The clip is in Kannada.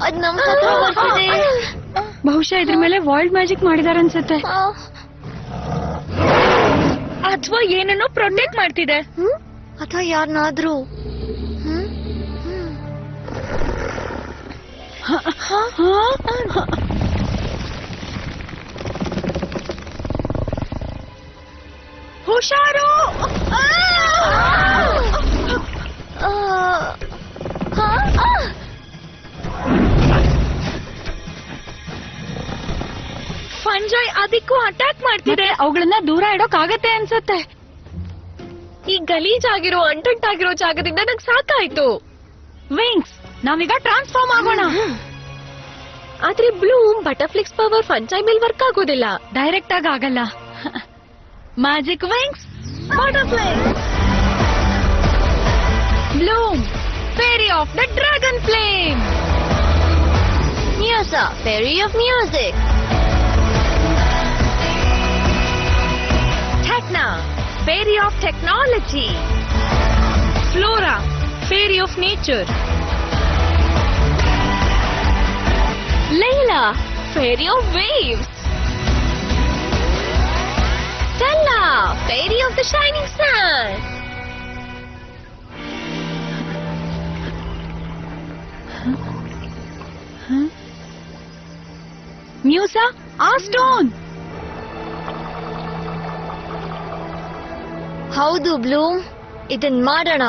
ಅದ್ ನಮ್ ಹತ್ರ ಬರ್ತಿದೆ. ಬಹುಶಃ ಇದ್ರ ಮೇಲೆ ವರ್ಲ್ಡ್ ಮ್ಯಾಜಿಕ್ ಮಾಡಿದಾರ ಅನ್ಸುತ್ತೆ. ಅಥವಾ ಏನನ್ನೋ ಪ್ರೊಟೆಕ್ಟ್ ಮಾಡ್ತಿದೆ. ಅಥವಾ ಯಾರನ್ನಾದ್ರೂ. ಹುಷಾರು. ಫಂಜೈ ಅದಕ್ಕೂ ಅಟ್ಯಾಕ್ ಮಾಡ್ತಿದೆ. ಅವುಗಳನ್ನ ದೂರ ಇಡೋಕ್ ಆಗತ್ತೆ ಅನ್ಸುತ್ತೆ. ಈ ಗಲೀಜಾಗಿರೋ ಅಂಟಂಟಾಗಿರೋ ಜಾಗದಿಂದ ನಂಗೆ ಸಾಕಾಯ್ತು. ವಿಂಗ್ಸ್, ನಾವೀಗ ಟ್ರಾನ್ಸ್ಫಾರ್ಮ್ ಆಗೋಣ. ಆದ್ರೆ ಬ್ಲೂಮ್ ಬಟರ್ಫ್ಲಿಕ್ಸ್ ಪವರ್ ಫಂಜೈ ಮೇಲ್ ವರ್ಕ್ ಆಗೋದಿಲ್ಲ. ಡೈರೆಕ್ಟ್ ಆಗಿ ಆಗಲ್ಲ. Magic wings, Butterflix. Bloom, fairy of the dragon flame. Musa, fairy of music. Techna, fairy of technology. Flora, fairy of nature. Layla, fairy of waves. Stella, fairy of the shining sun. Musa, our stone. ಹೌದು ಬ್ಲೂಮ್, ಇದನ್ ಮಾಡೋಣ.